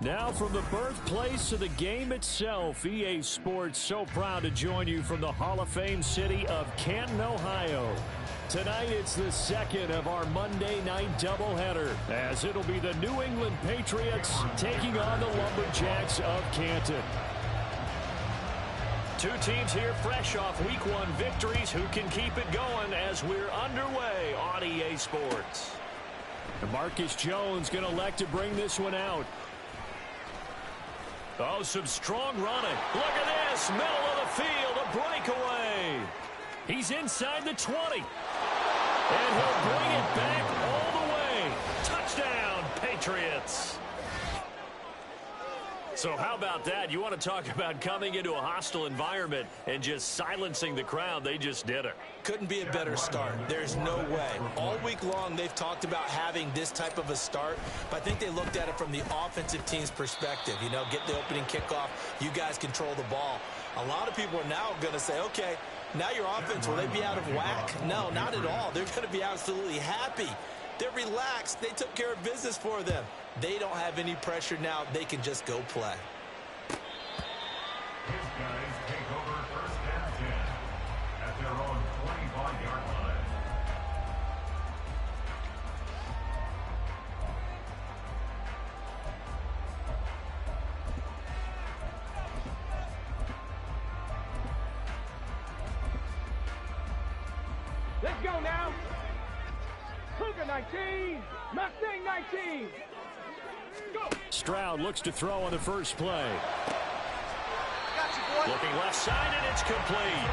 Now from the birthplace of the game itself, EA Sports so proud to join you from the Hall of Fame city of Canton, Ohio. Tonight it's the second of our Monday night doubleheader, as it'll be the New England Patriots taking on the Lumberjacks of Canton. Two teams here fresh off Week 1 victories who can keep it going as we're underway on EA Sports. Marcus Jones going to elect to bring this one out. Oh, some strong running. Look at this. Middle of the field, a breakaway. He's inside the 20. And he'll bring it back all the way. Touchdown, Patriots. So how about that? You want to talk about coming into a hostile environment and just silencing the crowd. They just did it. Couldn't be a better start. There's no way. All week long, they've talked about having this type of a start, but I think they looked at it from the offensive team's perspective. You know, get the opening kickoff. You guys control the ball. A lot of people are now going to say, okay, now your offense, will they be out of whack? No, not at all. They're going to be absolutely happy. They're relaxed. They took care of business for them. They don't have any pressure now. They can just go play. His guys take over first and 10 at their own 25-yard line. Let's go now. Cougar 19, Mustang 19. Go. Stroud looks to throw on the first play. Looking left side, and it's complete.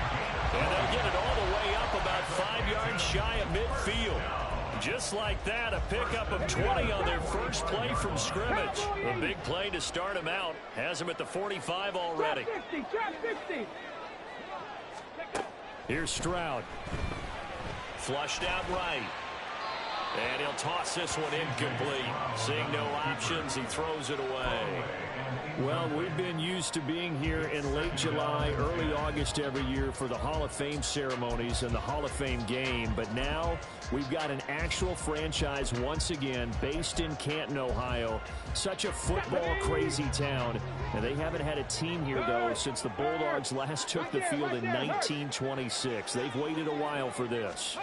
And they'll get it all the way up about 5 yards shy of midfield. Just like that, a pickup of 20 on their first play from scrimmage. A big play to start him out. Has him at the 45 already. Trap 60. Here's Stroud. Flushed out right. And he'll toss this one incomplete. Seeing no options, he throws it away. Well, we've been used to being here in late July, early August every year for the Hall of Fame ceremonies and the Hall of Fame game. But now we've got an actual franchise once again based in Canton, Ohio. Such a football-crazy town. And they haven't had a team here, though, since the Bulldogs last took the field in 1926. They've waited a while for this.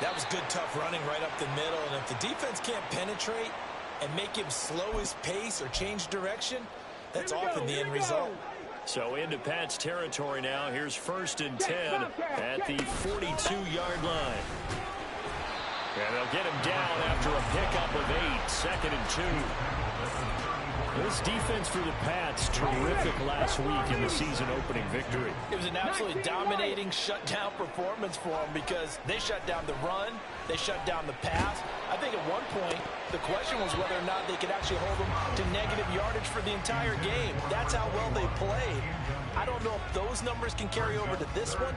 That was good, tough running right up the middle. And if the defense can't penetrate and make him slow his pace or change direction, that's often the end result. So into Pat's territory now. Here's first and 10 at the 42-yard line. And they'll get him down after a pickup of 8, second and 2. This defense for the Pats, terrific last week in the season-opening victory. It was an absolutely dominating shutdown performance for them because they shut down the run, they shut down the pass. I think at one point, the question was whether or not they could actually hold them to negative yardage for the entire game. That's how well they played. I don't know if those numbers can carry over to this one,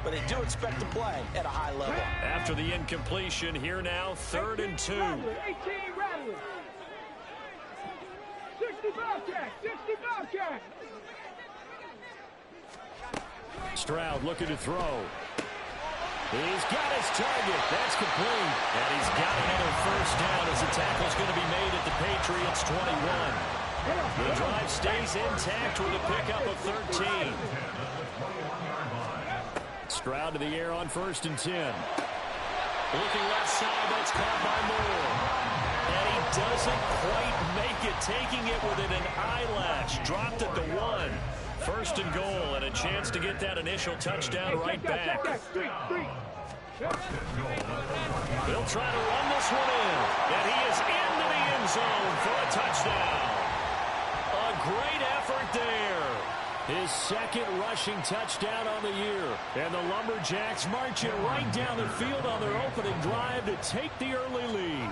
but they do expect to play at a high level. After the incompletion, here now, 3rd and 2. 18 Rattler. 60 Bobcat, 60 Bobcat. Stroud looking to throw. He's got his target. That's complete. And he's got another first down as the tackle's going to be made at the Patriots 21. The drive stays intact with a pickup of 13. Stroud to the air on 1st and 10. Looking left side, that's caught by Moore. And he doesn't quite make it, taking it within an eyelash. Dropped at the 1. 1st and goal, and a chance to get that initial touchdown right back. They'll try to run this one in, and he is into the end zone for a touchdown. A great effort there. His second rushing touchdown on the year. And the Lumberjacks marching right down the field on their opening drive to take the early lead.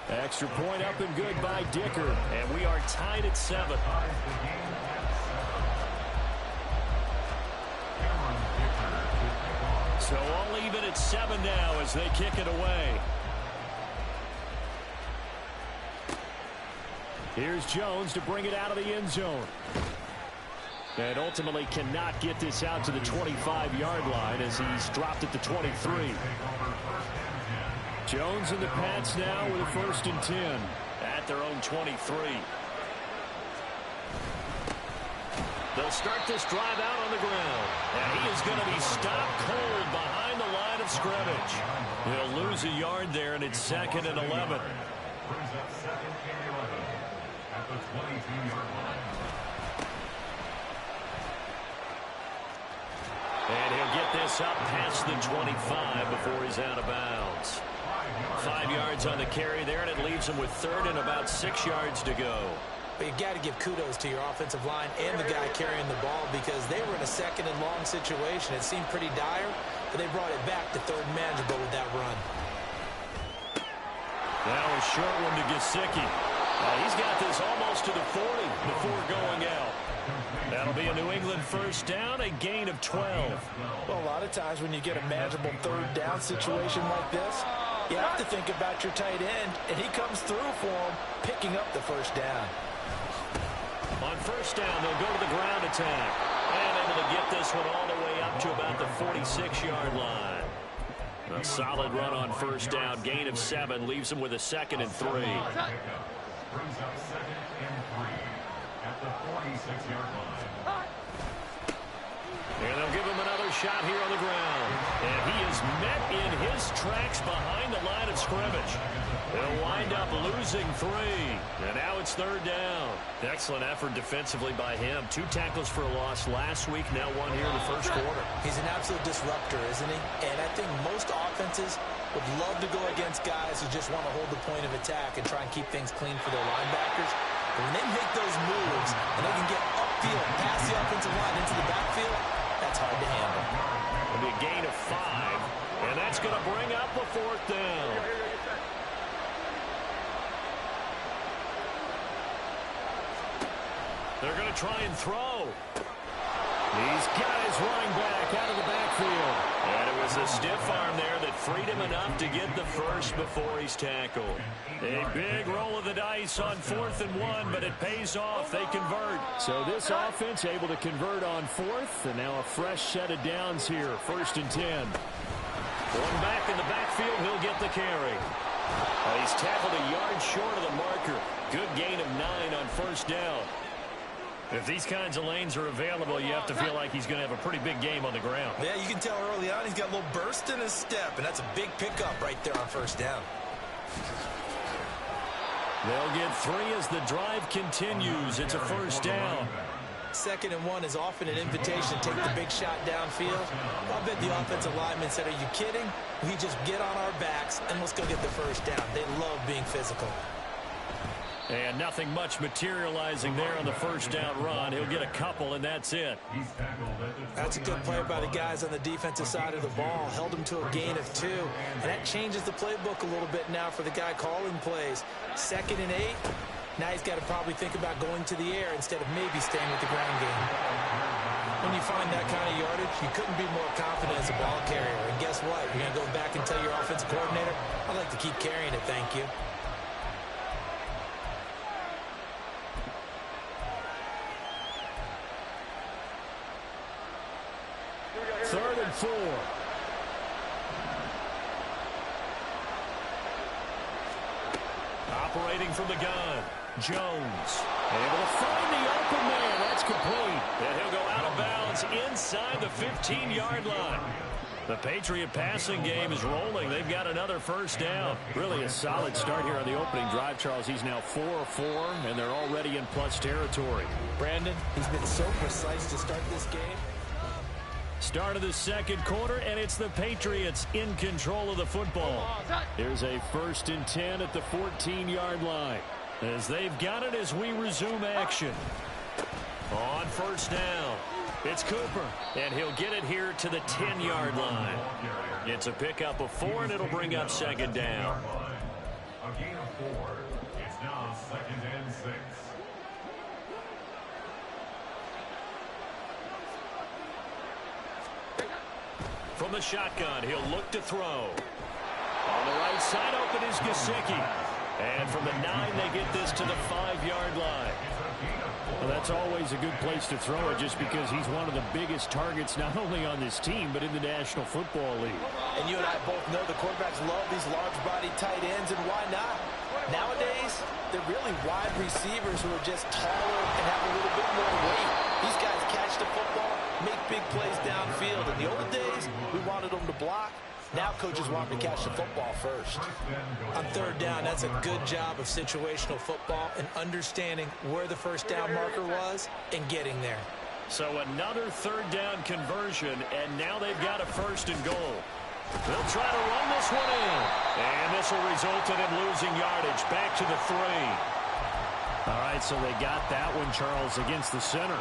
Extra point up and good by Dicker. And we are tied at 7. So all even at 7 now as they kick it away. Here's Jones to bring it out of the end zone. And ultimately cannot get this out to the 25-yard line as he's dropped at the 23. Jones and the Pats now with a 1st and 10 at their own 23. They'll start this drive out on the ground. And he is going to be stopped cold behind the line of scrimmage. He'll lose a yard there, and it's 2nd and 11. Brings up 2nd and 11 at the 22-yard line. And he'll get this up past the 25 before he's out of bounds. 5 yards on the carry there, and it leaves him with 3rd and about 6 yards to go. But you've got to give kudos to your offensive line and the guy carrying the ball because they were in a 2nd and long situation. It seemed pretty dire, but they brought it back to 3rd and manageable with that run. That was a short one to Gesicki. He's got this almost to the 40 before going out. That'll be a New England 1st down, a gain of 12. Well, a lot of times when you get a manageable 3rd down situation like this, you have to think about your tight end, and he comes through for him, picking up the 1st down. On 1st down, they'll go to the ground attack. And able to get this one all the way up to about the 46-yard line. A solid run on 1st down, gain of 7, leaves him with a 2nd and 3. Brings up 2nd and 3 at the 46-yard line. And they'll give him another shot here on the ground. And he is met in his tracks behind the line of scrimmage. They'll wind up losing 3. And now it's 3rd down. Excellent effort defensively by him. 2 tackles for a loss last week, now 1 here in the 1st quarter. He's an absolute disruptor, isn't he? And I think most offenses would love to go against guys who just want to hold the point of attack and try and keep things clean for their linebackers. But when they make those moves and they can get upfield, past the offensive line into the backfield, that's hard to handle. It'll be a gain of 5, and that's going to bring up a 4th down. They're going to try and throw. He's got his running back out of the backfield. And it was a stiff arm there that freed him enough to get the 1st before he's tackled. A big roll of the dice on 4th and 1, but it pays off. They convert. So this offense able to convert on 4th, and now a fresh set of downs here. 1st and 10. Going back in the backfield, he'll get the carry. He's tackled a yard short of the marker. Good gain of 9 on 1st down. If these kinds of lanes are available, you have to feel like he's going to have a pretty big game on the ground. Yeah, you can tell early on he's got a little burst in his step, and that's a big pickup right there on 1st down. They'll get 3 as the drive continues. It's a 1st down. 2nd and 1 is often an invitation to take the big shot downfield. I'll bet the offensive lineman said, are you kidding? We just get on our backs, and let's go get the 1st down. They love being physical. And nothing much materializing there on the 1st down run. He'll get a couple, and that's it. That's a good play by the guys on the defensive side of the ball. Held him to a gain of 2. And that changes the playbook a little bit now for the guy calling plays. 2nd and 8. Now he's got to probably think about going to the air instead of maybe staying with the ground game. When you find that kind of yardage, you couldn't be more confident as a ball carrier. And guess what? You're going to go back and tell your offensive coordinator, I'd like to keep carrying it, thank you. 3rd and 4. Operating from the gun. Jones able to find the open man. That's complete. And he'll go out of bounds inside the 15-yard line. The Patriot passing game is rolling. They've got another 1st down. Really a solid start here on the opening drive, Charles. He's now 4 of 4, and they're already in plus territory. Brandon, he's been so precise to start this game. Start of the 2nd quarter, and it's the Patriots in control of the football. Here's a 1st and 10 at the 14-yard line. As they've got it as we resume action. On 1st down, it's Cooper, and he'll get it here to the 10-yard line. It's a pickup of 4, and it'll bring up 2nd down. A gain of 4. It's now 2nd and 6. From the shotgun, he'll look to throw. On the right side, open is Gesicki. And from the 9, they get this to the 5-yard line. Well, that's always a good place to throw it just because he's one of the biggest targets not only on this team but in the National Football League. And you and I both know the quarterbacks love these large-body tight ends, and why not? Nowadays, they're really wide receivers who are just taller and have a little bit more weight. These guys catch the football, make big plays downfield. In the old days, we wanted them to block. Now coaches want to catch the football first. On third down, that's a good job of situational football and understanding where the first down marker was and getting there. So another third down conversion, and now they've got a 1st and goal. They'll try to run this one in. And this will result in him losing yardage back to the 3. All right, so they got that one, Charles, against the center.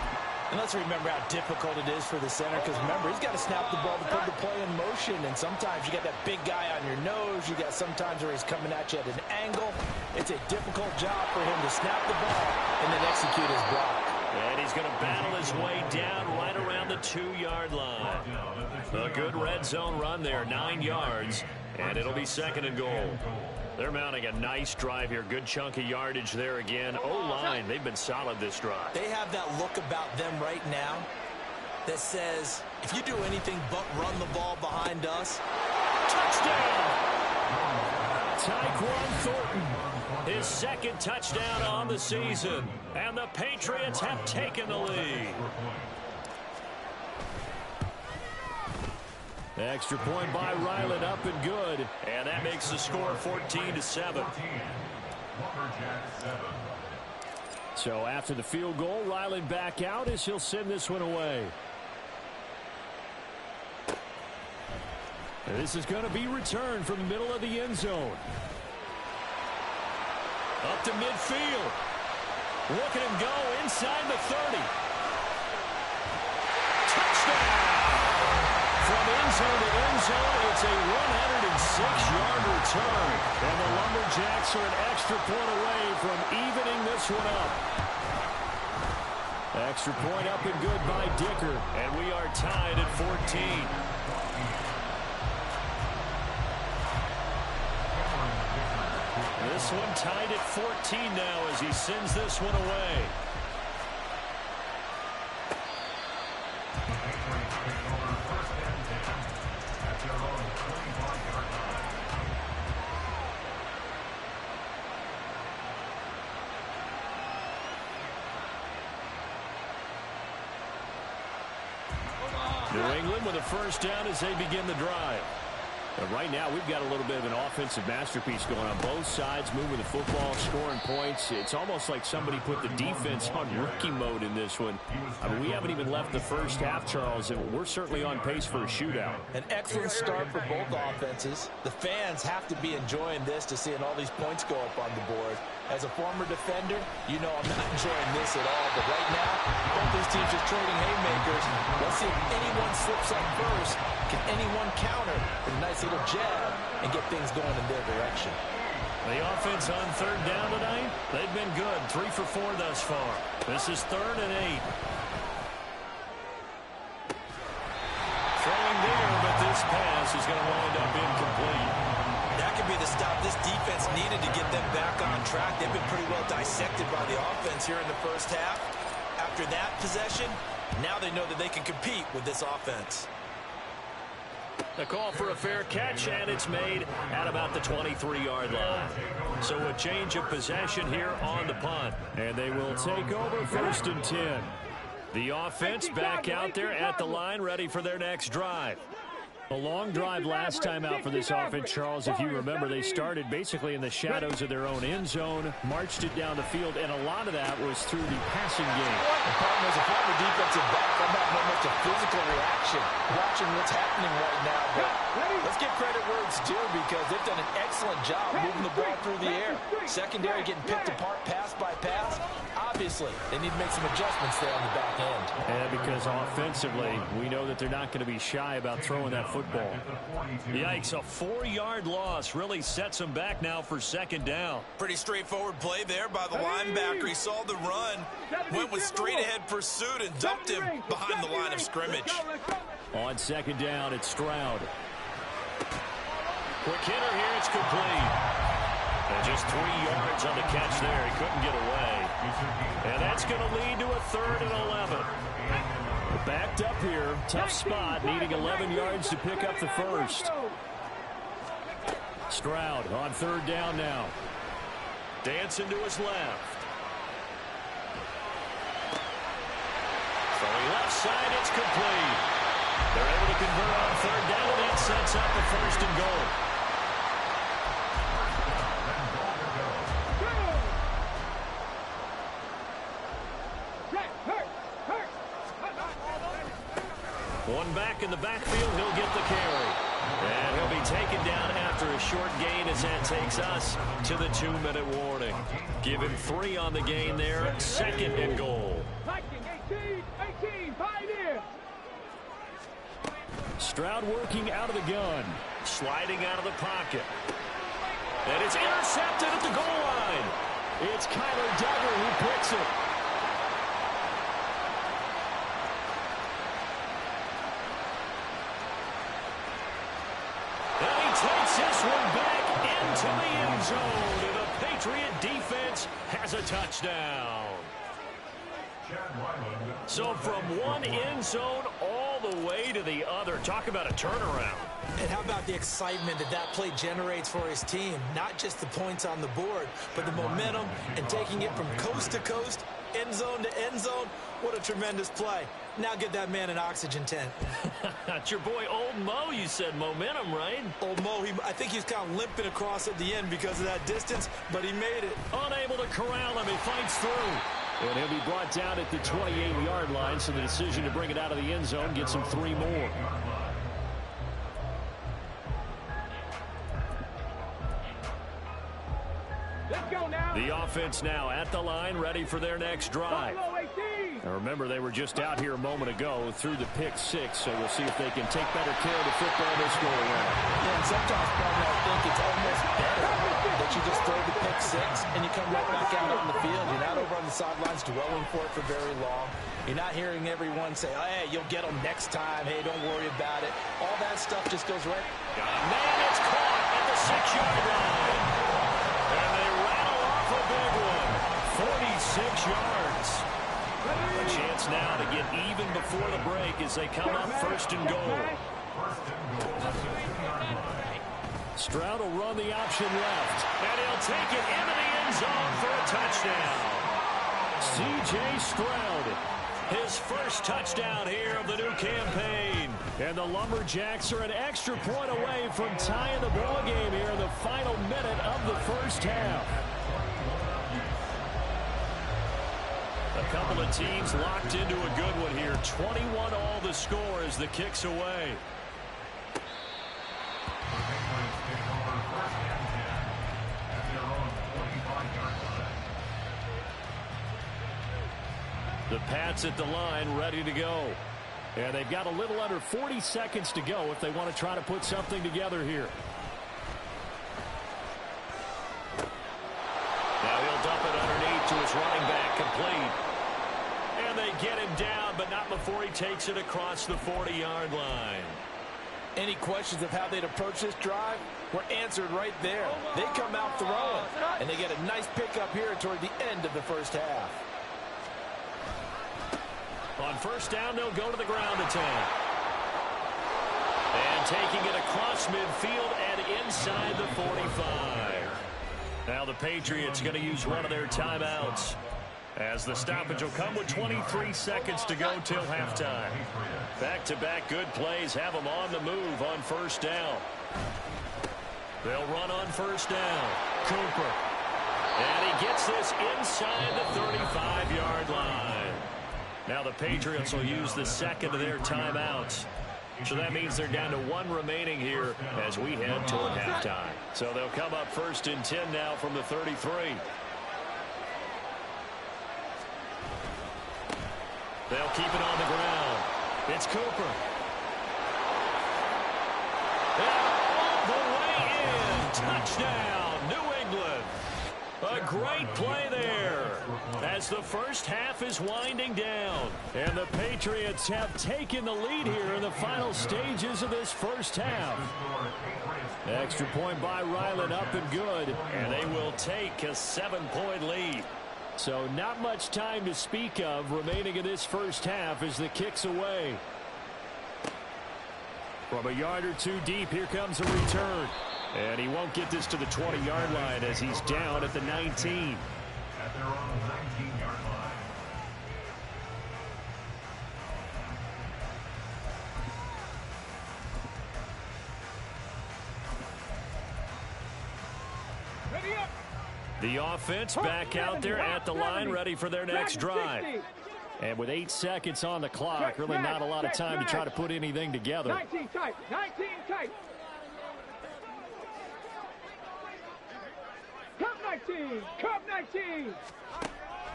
And let's remember how difficult it is for the center, because remember, he's got to snap the ball to put the play in motion, and sometimes you got that big guy on your nose. You got sometimes where he's coming at you at an angle. It's a difficult job for him to snap the ball and then execute his block. And he's going to battle his way down right around the 2-yard line. A good red zone run there, 9 yards, and it'll be 2nd and goal. They're mounting a nice drive here. Good chunk of yardage there again. O-line, they've been solid this drive. They have that look about them right now that says, if you do anything but run the ball behind us, touchdown! Tyquan Thornton, his 2nd touchdown on the season. And the Patriots have taken the lead. Extra point by Ryland, up and good. And that makes the score 14-7. So after the field goal, Ryland back out as he'll send this one away. And this is going to be returned from the middle of the end zone. Up to midfield. Look at him go inside the 30. Touchdown! From end zone to end zone, it's a 106-yard return. And the Lumberjacks are an extra point away from evening this one up. Extra point up and good by Dicker. And we are tied at 14. This one tied at 14 now as he sends this one away. New England with a 1st down as they begin the drive. But right now, we've got a little bit of an offensive masterpiece going on both sides, moving the football, scoring points. It's almost like somebody put the defense on rookie mode in this one. I mean, we haven't even left the first half, Charles, and we're certainly on pace for a shootout. An excellent start for both offenses. The fans have to be enjoying this to seeing all these points go up on the board. As a former defender, you know I'm not enjoying this at all. But right now, both these teams just trading haymakers. Let's see if anyone slips up first. Can anyone counter with a nice little jab and get things going in their direction? The offense on 3rd down tonight, they've been good. 3 for 4 thus far. This is 3rd and 8. Throwing there, but this pass is going to wind up incomplete. that could be the stop this defense needed to get them back on track. They've been pretty well dissected by the offense here in the first half. After that possession, now they know that they can compete with this offense. The call for a fair catch, and it's made at about the 23-yard line. So a change of possession here on the punt. And they will take over 1st and 10. The offense back out there at the line, ready for their next drive. A long drive last time out for this offense, Charles. If you remember, they started basically in the shadows of their own end zone, marched it down the field, and a lot of that was through the passing game. The problem is, a former defensive back, I'm not much a physical reaction watching what's happening right now. But let's give credit where it's due, because they've done an excellent job moving the ball through the air. Secondary getting picked apart pass by pass. Obviously, they need to make some adjustments there on the back end. Yeah, because offensively, we know that they're not going to be shy about throwing that football. Yikes, a 4-yard loss really sets them back now for 2nd down. Pretty straightforward play there by the linebacker. He saw the run, went with straight-ahead pursuit, and dumped him behind the line of scrimmage. On 2nd down, it's Stroud. Quick hitter here, it's complete. And just 3 yards on the catch there. He couldn't get away. And that's going to lead to a 3rd and 11. Backed up here. Tough spot. Needing 11 yards to pick up the first. Stroud on 3rd down now. Dancing to his left. From the left side, it's complete. They're able to convert on 3rd down, and that sets up a 1st and goal. One back in the backfield, he'll get the carry. And he'll be taken down after a short gain as that takes us to the 2-minute warning. Given 3 on the gain there, 2nd and goal. 18, Pioneer. Stroud working out of the gun. Sliding out of the pocket. And it's intercepted at the goal line. It's Kyler Duggar who picks it. And he takes this one back into the end zone. And the Patriot defense has a touchdown. So from one end zone all the way to the other. Talk about a turnaround. And how about the excitement that that play generates for his team? Not just the points on the board, but the momentum and taking it from coast to coast, end zone to end zone. What a tremendous play. Now get that man an oxygen tent. That's your boy Old Mo. You said momentum, right? Old Mo, I think he's kind of limping across at the end because of that distance, but he made it. Unable to corral him. He fights through. And he'll be brought down at the 28-yard line, so the decision to bring it out of the end zone gets him 3 more. Let's go now. The offense now at the line, ready for their next drive. Now remember, they were just out here a moment ago through the pick 6, so we'll see if they can take better care of the football this go around. Yeah, and sometimes, probably, I think it's almost better that you just throw the pick 6 and you come right back out on the field. You're not over on the sidelines dwelling for it for very long. You're not hearing everyone say, oh, hey, you'll get them next time. Hey, don't worry about it. All that stuff just goes right. Man, it's caught at the 6-yard line. And they rattle off a big one. 46 yards. A chance now to get even before the break as they come up 1st and goal. Stroud will run the option left. And he'll take it into the end zone for a touchdown. C.J. Stroud, his first touchdown here of the new campaign. And the Lumberjacks are an extra point away from tying the ball game here in the final minute of the first half. A couple of teams locked into a good one here. 21 all the score as the kick's away. The Pats at the line, ready to go. And they've got a little under 40 seconds to go if they want to try to put something together here. Now he'll dump it underneath to his running back, complete. And they get him down, but not before he takes it across the 40-yard line. Any questions of how they'd approach this drive were answered right there. They come out throwing, and they get a nice pickup here toward the end of the first half. On 1st down, they'll go to the ground attack. And taking it across midfield and inside the 45. Now the Patriots going to use one of their timeouts, as the stoppage will come with 23 seconds to go till halftime. Back-to-back good plays have them on the move on 1st down. They'll run on 1st down. Cooper. And he gets this inside the 35-yard line. Now the Patriots will use the second of their timeouts. So that means they're down to 1 remaining here as we head toward halftime. So they'll come up 1st and 10 now from the 33. They'll keep it on the ground. It's Cooper. And all the way in. Touchdown, New England. A great play there as the first half is winding down. And the Patriots have taken the lead here in the final stages of this first half. Extra point by Ryland, up and good. And they will take a 7-point lead. So not much time to speak of remaining in this first half as the kick's away. From a yard or two deep, here comes a return. And he won't get this to the 20-yard line as he's down at the 19. At their own 19-yard line. Ready up. The offense back out there at the line, ready for their next drive. And with 8 seconds on the clock, really not a lot of time to try to put anything together. 19 tight. 19 tight. Cup 19. Cup 19.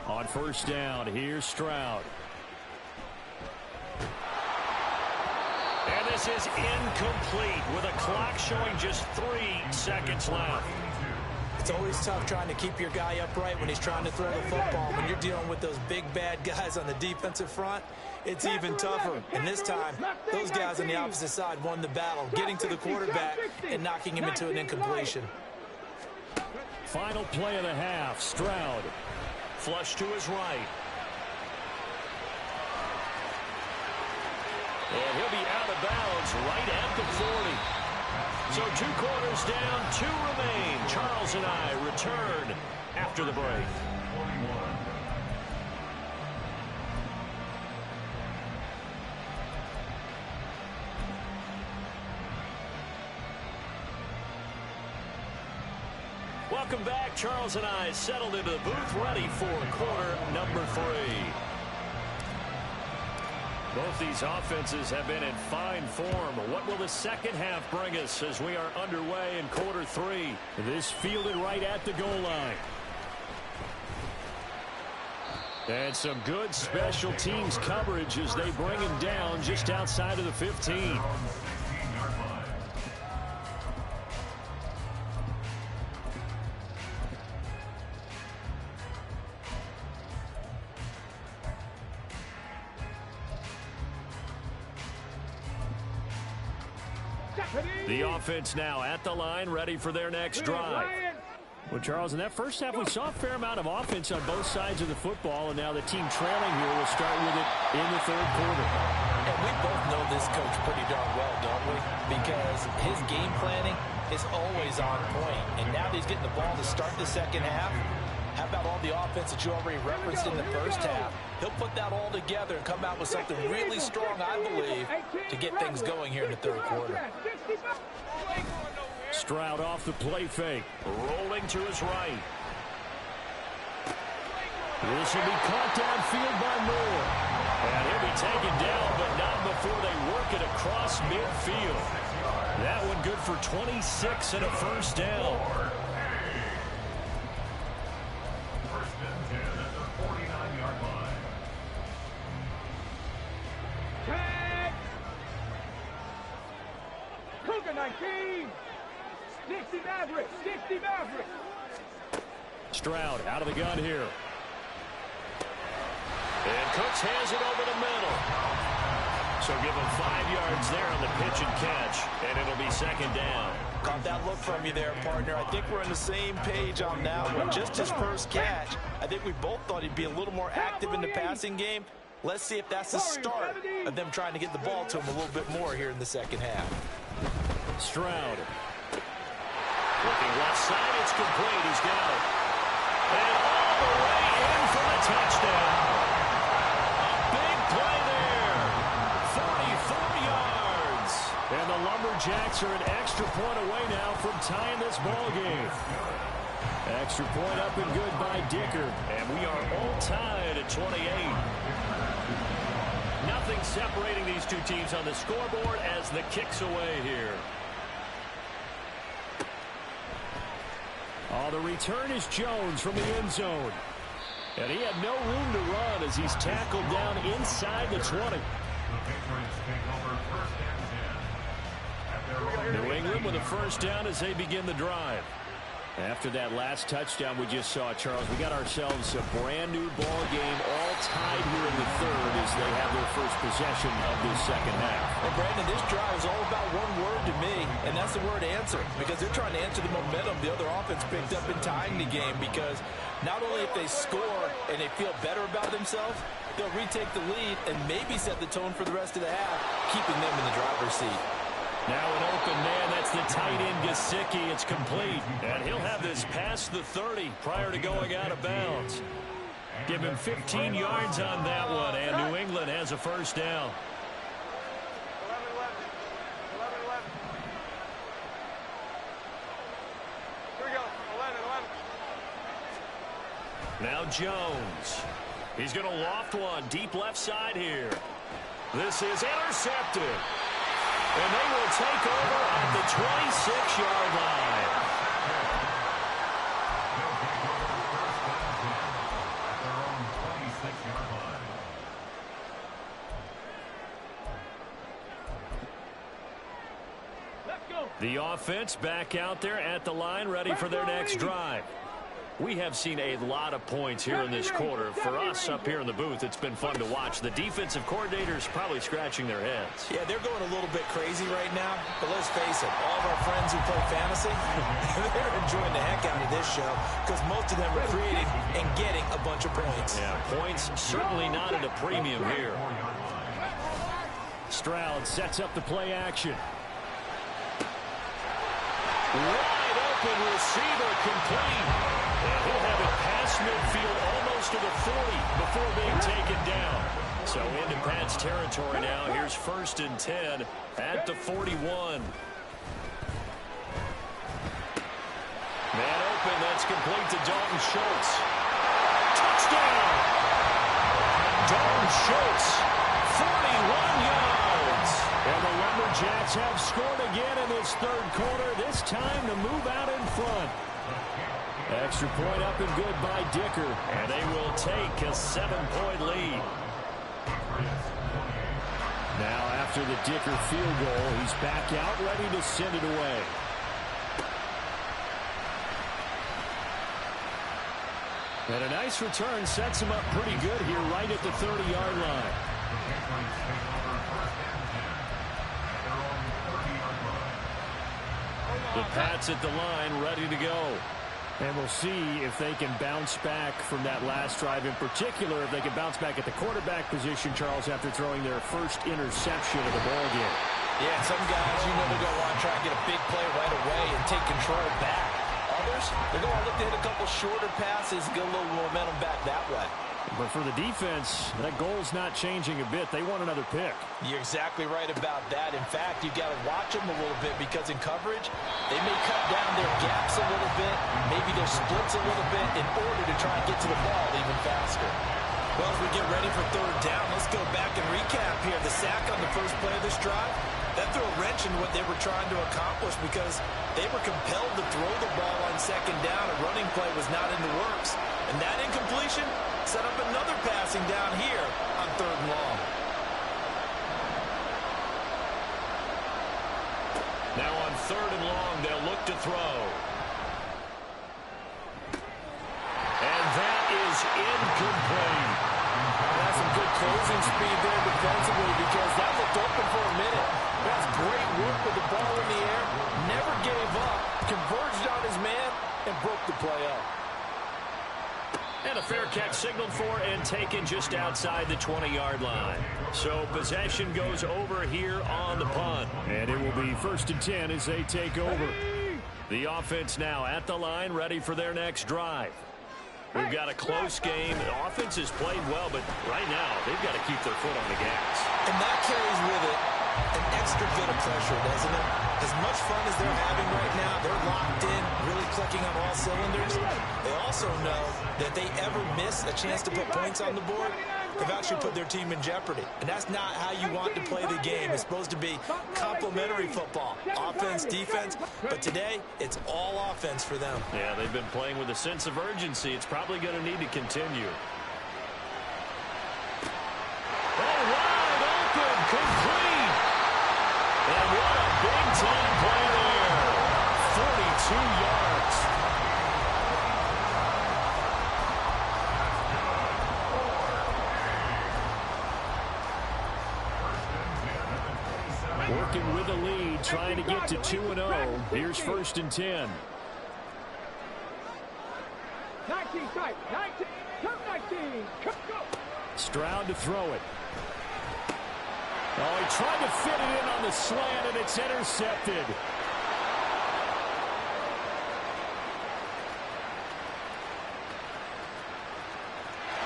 On first down, here's Stroud. And this is incomplete with a clock showing just 3 seconds left. It's always tough trying to keep your guy upright when he's trying to throw the football. When you're dealing with those big, bad guys on the defensive front, it's even tougher. And this time, those guys on the opposite side won the battle, getting to the quarterback and knocking him into an incompletion. Final play of the half, Stroud. Flush to his right. And he'll be out of bounds right at the 40. So 2 quarters down, 2 remain. Charles and I return after the break. Welcome back. Charles and I settled into the booth, ready for quarter number 3. Both these offenses have been in fine form. What will the second half bring us as we are underway in quarter 3? This fielded right at the goal line. And some good special teams coverage as they bring him down just outside of the 15. The offense now at the line, ready for their next drive. Well, Charles, in that first half, we saw a fair amount of offense on both sides of the football, and now the team trailing here will start with it in the third quarter. And we both know this coach pretty darn well, don't we? Because his game planning is always on point. And now that he's getting the ball to start the second half, how about all the offense that you already referenced in the first half? He'll put that all together and come out with something really strong, I believe, to get things going here in the third quarter. Stroud off the play fake. Rolling to his right. This will be caught downfield by Moore. And he'll be taken down, but not before they work it across midfield. That one good for 26 and a first down. First and 10 at the 49-yard line. Tag. Cougar 19. 60 Maverick. 60 Maverick. Stroud out of the gun here. And Cooks hands it over the middle. So give him 5 yards there on the pitch and catch, and it'll be second down. Caught that look from you there, partner. I think we're on the same page on that one. Just his first catch, I think we both thought he'd be a little more active in the passing game. Let's see if that's the start of them trying to get the ball to him a little bit more here in the second half. Stroud. Looking left side, it's complete. He's got it. And all the way in for the touchdown. A big play there. 44 yards. And the Lumberjacks are an extra point away now from tying this ball game. Extra point up and good by Dicker. And we are all tied at 28. Nothing separating these two teams on the scoreboard as the kick's away here. Oh, the return is Jones from the end zone. And he had no room to run as he's tackled down inside the 20. New England with a first down as they begin the drive. After that last touchdown we just saw, Charles, we got ourselves a brand new ball game, all tied here in the third as they have their first possession of this second half. And Brandon, this drive is all about one word to me, and that's the word answer, because they're trying to answer the momentum the other offense picked up in tying the game, because not only if they score and they feel better about themselves, they'll retake the lead and maybe set the tone for the rest of the half, keeping them in the driver's seat. Now an open man, that's the tight end Gesicki. It's complete, and he'll have this past the 30 prior to going out of bounds. Give him 15 yards on that one, and New England has a first down. 11. Here we go. 11. Now Jones. He's going to loft one deep left side here. This is intercepted. And they will take over at the 26-yard line. Let's go. The offense back out there at the line, ready for their next drive. We have seen a lot of points here in this quarter. For us up here in the booth, it's been fun to watch. The defensive coordinators probably scratching their heads. Yeah, they're going a little bit crazy right now, but let's face it, all of our friends who play fantasy, they're enjoying the heck out of this show because most of them are creating and getting a bunch of points. Yeah, points certainly not at a premium here. Stroud sets up the play action. Wide open receiver complete. And he'll have it past midfield almost to the 40 before being taken down. So into Pat's territory now. Here's 1st and 10 at the 41. Man open, that's complete to Dalton Schultz. Touchdown! Dalton Schultz, 41 yards. And the Lumberjacks have scored again in this third quarter, this time to move out in front. Extra point up and good by Dicker. And they will take a 7-point lead. Now after the Dicker field goal, he's back out ready to send it away. And a nice return sets him up pretty good here right at the 30-yard line. The Pats at the line ready to go. And we'll see if they can bounce back from that last drive. In particular, if they can bounce back at the quarterback position, Charles, after throwing their first interception of the ball game. Yeah, some guys, they're going to want to try and get a big play right away and take control back. Others, they're going to look to hit a couple shorter passes, get a little momentum back that way. But for the defense, that goal's not changing a bit. They want another pick. You're exactly right about that. In fact, you've got to watch them a little bit because in coverage, they may cut down their gaps a little bit, maybe their splits a little bit in order to try and get to the ball even faster. Well, as we get ready for third down, let's go back and recap here. The sack on the first play of this drive, that threw a wrench in what they were trying to accomplish because they were compelled to throw the ball on second down. A running play was not in the works. And that incompletion set up another passing down here on 3rd and long. Now on 3rd and long, they'll look to throw. And that is incomplete. That's some good closing speed there defensively because that looked open for a minute. That's great work with the ball in the air. Never gave up, converged on his man, and broke the play up. And a fair catch signaled for and taken just outside the 20-yard line. So possession goes over here on the punt. And it will be 1st and 10 as they take over. The offense now at the line, ready for their next drive. We've got a close game. The offense has played well, but right now they've got to keep their foot on the gas. And that carries with it an extra bit of pressure, doesn't it? As much fun as they're having right now, they're locked in, really clicking on all cylinders. They also know that they ever miss a chance to put points on the board, they've actually put their team in jeopardy. And that's not how you want to play the game. It's supposed to be complementary football, offense, defense. But today, it's all offense for them. Yeah, they've been playing with a sense of urgency. It's probably going to need to continue. Wide open, complete. And what a big-time play there. 42 yards. working with the lead, trying to get to 2-0. Here's 1st and 10. 19, strike. 19. Come 19. Come, go. Stroud to throw it. Oh, he tried to fit it in on the slant, and it's intercepted.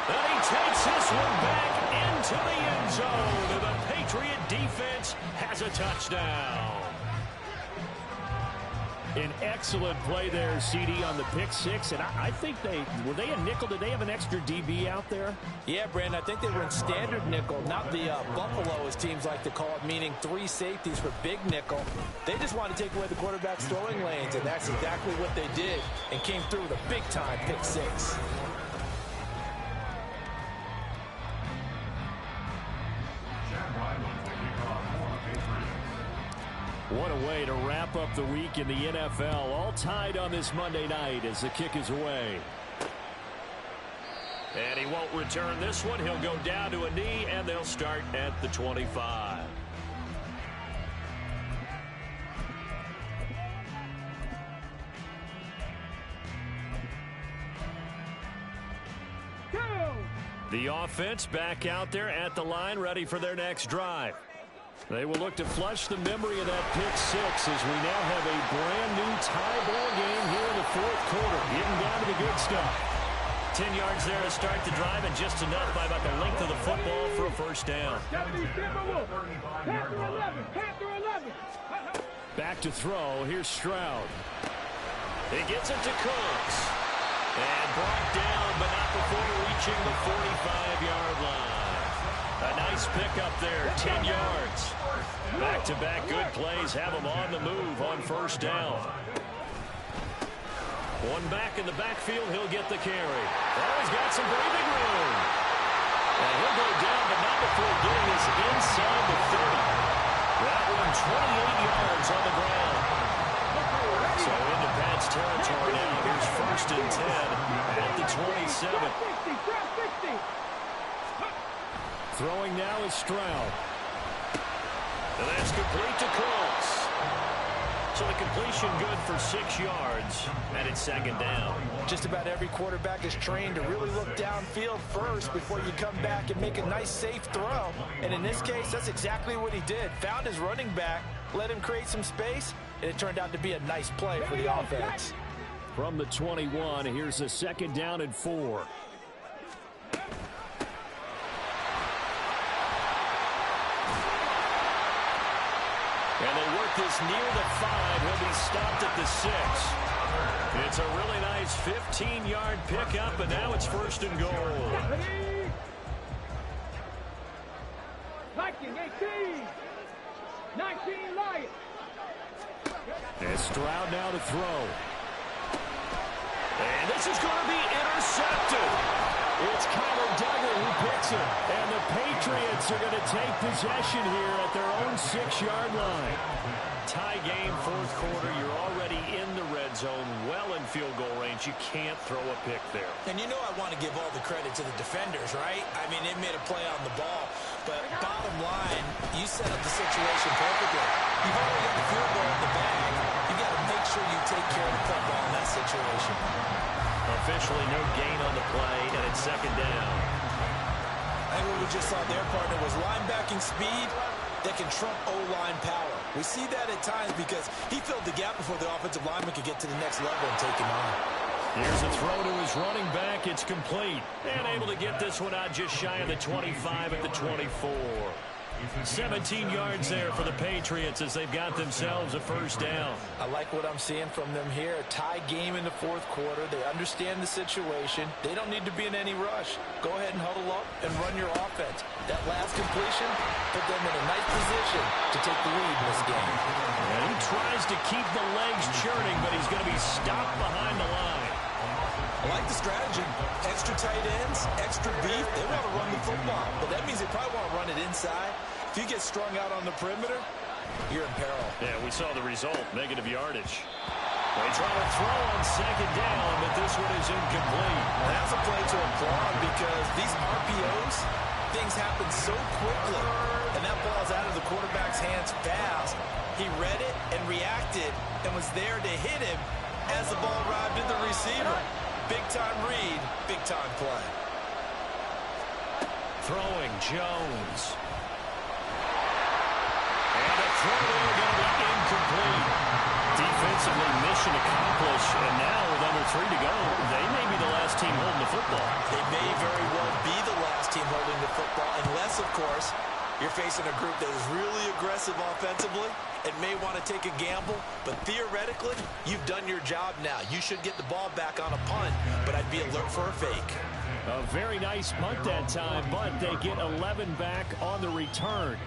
And he takes this one back into the end zone. And the Patriot defense has a touchdown. An excellent play there, CD, on the pick six. And I think were they a nickel? Did they have an extra DB out there? Yeah, Brandon, I think they were in standard nickel, not the Buffalo, as teams like to call it, meaning 3 safeties for big nickel. They just wanted to take away the quarterback's throwing lanes, and that's exactly what they did, and came through with a big-time pick six. What a way to wrap up the week in the NFL. All tied on this Monday night as the kick is away. And he won't return this one. He'll go down to a knee, and they'll start at the 25. The offense back out there at the line, ready for their next drive. They will look to flush the memory of that pick six as we now have a brand-new tie ball game here in the 4th quarter. Getting down to the good stuff. 10 yards there to start the drive, and just enough by about the length of the football for a first down. Back to throw. Here's Stroud. He gets it to Cooks. And brought down, but not before reaching the 45-yard line. A nice pickup there, 10 yards. Back-to-back good plays have him on the move on first down. One back in the backfield, he'll get the carry. Oh, he's got some breathing room. And he'll go down, but not before getting this inside the 30. That one 28 yards on the ground. So into Pat's territory now. Here's 1st and 10 at the 27. Throwing now is Stroud. And that's complete to Cooks. So the completion good for 6 yards, and it's 2nd down. Just about every quarterback is trained to really look downfield first before you come back and make a nice, safe throw. And in this case, that's exactly what he did. Found his running back, let him create some space, and it turned out to be a nice play for the offense. From the 21, here's a 2nd down and 4. And they work this near the 5. He'll be stopped at the 6. It's a really nice 15-yard pickup, and now it's 1st and goal. 19 Lions. And Stroud now to throw. And this is going to be intercepted. It's Kyler Duggar who picks it. And the Patriots are going to take possession here at their own 6-yard line. Tie game, 4th quarter. You're already in the red zone, well in field goal range. You can't throw a pick there. And you know I want to give all the credit to the defenders, right? I mean, they made a play on the ball. But bottom line, you set up the situation perfectly. You've already got the field goal in the bag. You got to make sure you take care of the football in that situation. Officially no gain on the play, and it's 2nd down. I think what we just saw there, partner, was linebacking speed that can trump O-line power. We see that at times because he filled the gap before the offensive lineman could get to the next level and take him on. Here's a throw to his running back. It's complete. And able to get this one out just shy of the 25 at the 24. 17 yards there for the Patriots as they've got themselves a 1st down. I like what I'm seeing from them here. A tie game in the 4th quarter. They understand the situation. They don't need to be in any rush. Go ahead and huddle up and run your offense. That last completion put them in a nice position to take the lead in this game. And he tries to keep the legs churning, but he's going to be stopped behind the line. I like the strategy. Extra tight ends, extra beef. They want to run the football, but that means they probably want to run it inside. If you get strung out on the perimeter, you're in peril. Yeah, we saw the result, negative yardage. They try to throw on 2nd down, but this one is incomplete. And that's a play to applaud because these RPOs, things happen so quickly. And that ball's out of the quarterback's hands fast. He read it and reacted and was there to hit him as the ball arrived in the receiver. Big-time read, big-time play. Throwing Jones. And a throw there going to be incomplete. Defensively, mission accomplished. And now with under 3 to go, they may be the last team holding the football. They may very well be the last team holding the football, unless, of course, you're facing a group that is really aggressive offensively and may want to take a gamble. But theoretically, you've done your job now. You should get the ball back on a punt, but I'd be alert for a fake. A very nice punt that time, but they get 11 back on the return.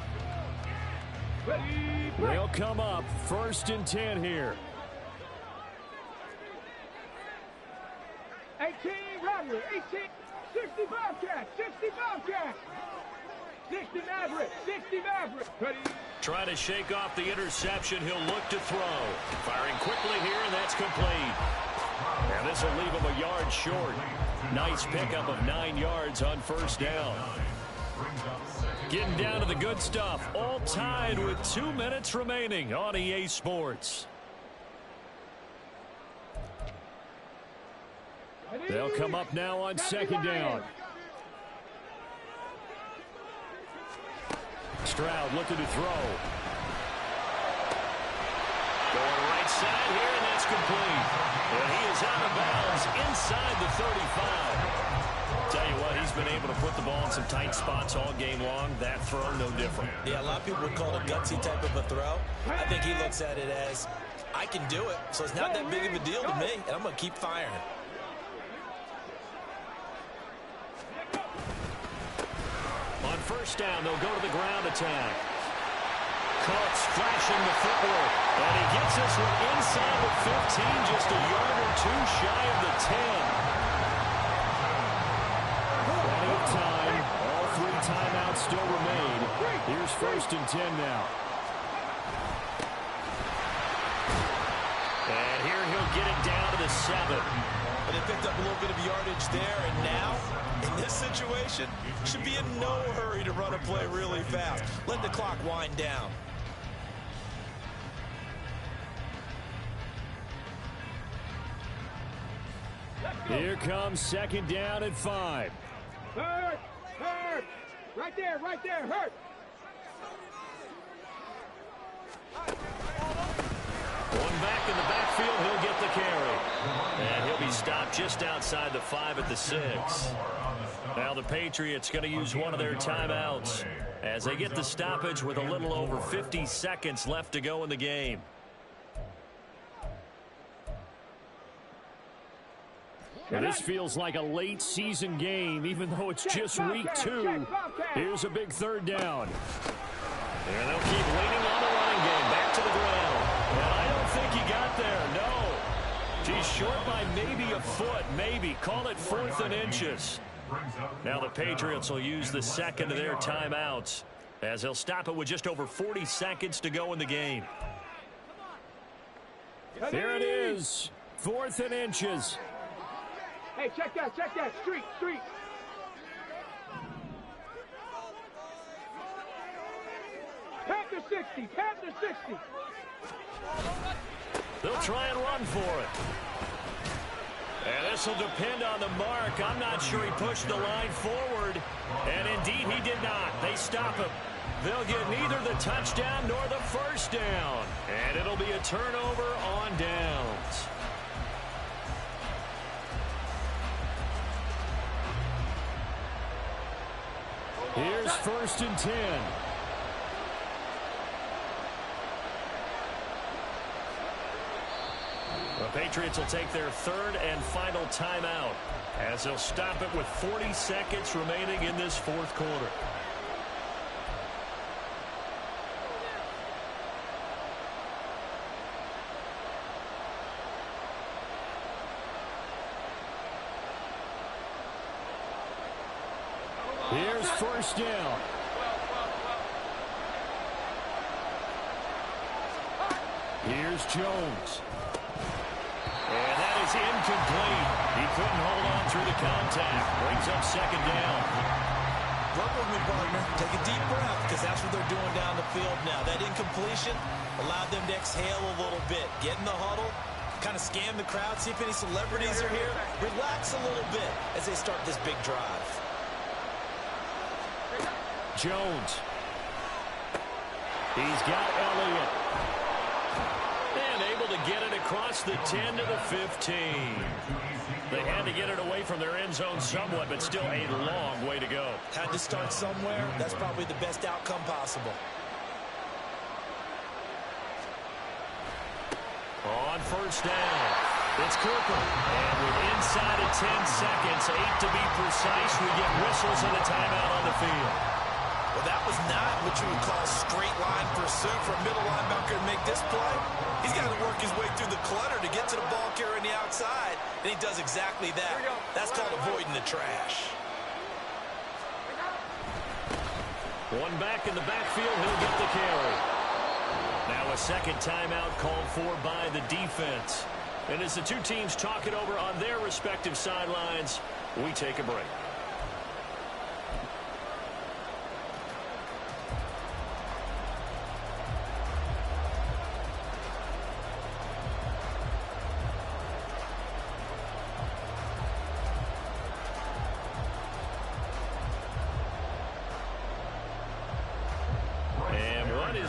They'll come up 1st and 10 here. 18, Rodney, 18, 60 Bobcats, 60 Bobcats. 60 Maverick, 60 Maverick. Trying to shake off the interception. He'll look to throw. Firing quickly here, and that's complete. And this will leave him a yard short. Nice pickup of 9 yards on 1st down. Getting down to the good stuff. All tied with 2 minutes remaining on EA Sports. They'll come up now on 2nd down. Stroud looking to throw. Going right side here, and that's complete. And he is out of bounds inside the 35. Tell you what, he's been able to put the ball in some tight spots all game long. That throw, no different. Yeah, a lot of people would call it a gutsy type of a throw. I think he looks at it as, I can do it, so it's not that big of a deal to me, and I'm going to keep firing. On 1st down, they'll go to the ground attack. Coates flashing the footwork, and he gets this one inside the 15, just a yard or 2 shy of the 10. Plenty of time. All 3 timeouts still remain. Here's 1st and 10 now. And here he'll get it down to the 7. But they picked up a little bit of yardage there, and now, in this situation, should be in no hurry to run a play really fast. Let the clock wind down. Here comes 2nd down at 5. Hurt, hurt. Right there, hurt. Going back in the backfield, he'll get the carry. And he'll be stopped just outside the 5 at the 6. Now the Patriots going to use one of their timeouts as they get the stoppage with a little over 50 seconds left to go in the game. And this feels like a late season game, even though it's just week 2. Here's a big 3rd down. And they'll keep leaning on the running game. Back to the ground. And I don't think he got there. No. He's short by maybe a foot. Maybe. Call it 4th and inches. Now the Patriots will use the 2nd of their timeouts as they'll stop it with just over 40 seconds to go in the game. There it is. 4th and inches. Hey, check that, street. Panther 60, Panther 60. They'll try and run for it. And this will depend on the mark. I'm not sure he pushed the line forward. And indeed, he did not. They stop him. They'll get neither the touchdown nor the 1st down. And it'll be a turnover on downs. Here's 1st and 10. The Patriots will take their 3rd and final timeout as they'll stop it with 40 seconds remaining in this 4th quarter. Here's 1st down. Here's Jones. And that is incomplete. He couldn't hold on through the contact. Brings up 2nd down. Work with me, partner. Take a deep breath, because that's what they're doing down the field now. That incompletion allowed them to exhale a little bit. Get in the huddle, kind of scan the crowd, see if any celebrities are here. Relax a little bit as they start this big drive. Jones. He's got Elliott. And able to get it across the 10 to the 15. They had to get it away from their end zone somewhat, but still a long way to go. Had to start somewhere. That's probably the best outcome possible. On first down, it's Cooper. And with inside of 10 seconds, 8 to be precise, we get whistles and a timeout on the field. Well, that was not what you would call straight line pursuit for a middle linebacker to make this play. He's got to work his way through the clutter to get to the ball carrier on the outside, and he does exactly that. That's called avoiding the trash. One back in the backfield, he'll get the carry. Now a second timeout called for by the defense. And as the two teams talk it over on their respective sidelines, we take a break.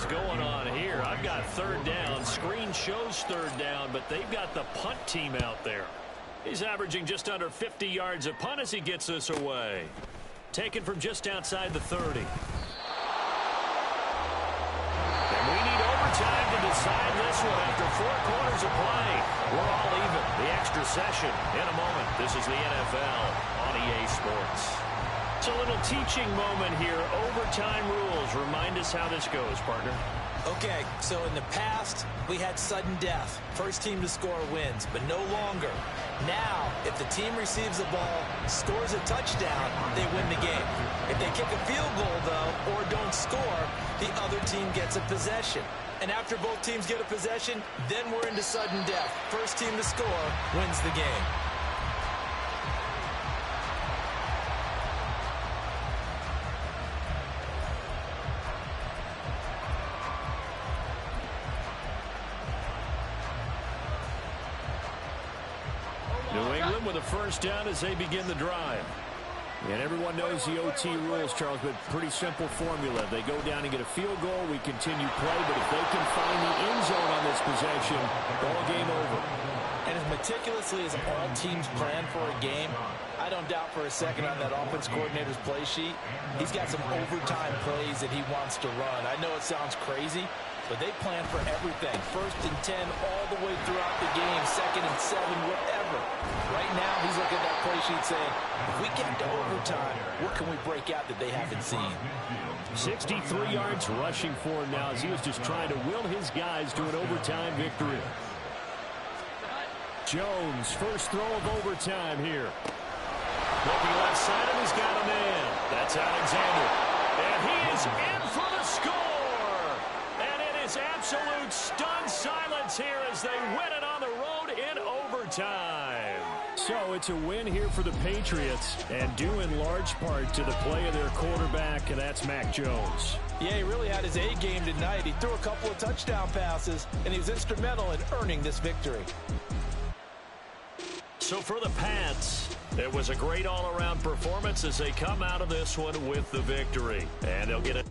Going on here. I've got third down. Screen shows third down, but they've got the punt team out there. He's averaging just under 50 yards a punt as he gets this away. Taken from just outside the 30. And we need overtime to decide this one after 4 quarters of play. We're all even. The extra session in a moment. This is the NFL on EA Sports. It's a little teaching moment here. Overtime rules. Remind us how this goes, partner. Okay, so in the past, we had sudden death. First team to score wins, but no longer. Now, if the team receives the ball, scores a touchdown, they win the game. If they kick a field goal, though, or don't score, the other team gets a possession. And after both teams get a possession, then we're into sudden death. First team to score wins the game. New England with a first down as they begin the drive. And everyone knows the OT rules, Charles, but pretty simple formula. They go down and get a field goal, we continue play, but if they can find the end zone on this possession, ball game over. And as meticulously as all teams plan for a game, I don't doubt for a second on that offense coordinator's play sheet, he's got some overtime plays that he wants to run. I know it sounds crazy, but they plan for everything. 1st and 10 all the way throughout the game, 2nd and 7, whatever. Right now, he's looking at that play sheet saying, if we get to overtime, what can we break out that they haven't seen? 63 yards rushing for him now as he was just trying to will his guys to an overtime victory. Jones, first throw of overtime here. Looking left side, and he's got a man. That's Alexander. And he is in for the score. And it is absolute stunned silence here as they win it on the road in overtime. So it's a win here for the Patriots, and due in large part to the play of their quarterback, and that's Mac Jones. Yeah, he really had his A game tonight. He threw a couple of touchdown passes, and he was instrumental in earning this victory. So for the Pats, it was a great all-around performance as they come out of this one with the victory. And they'll get it.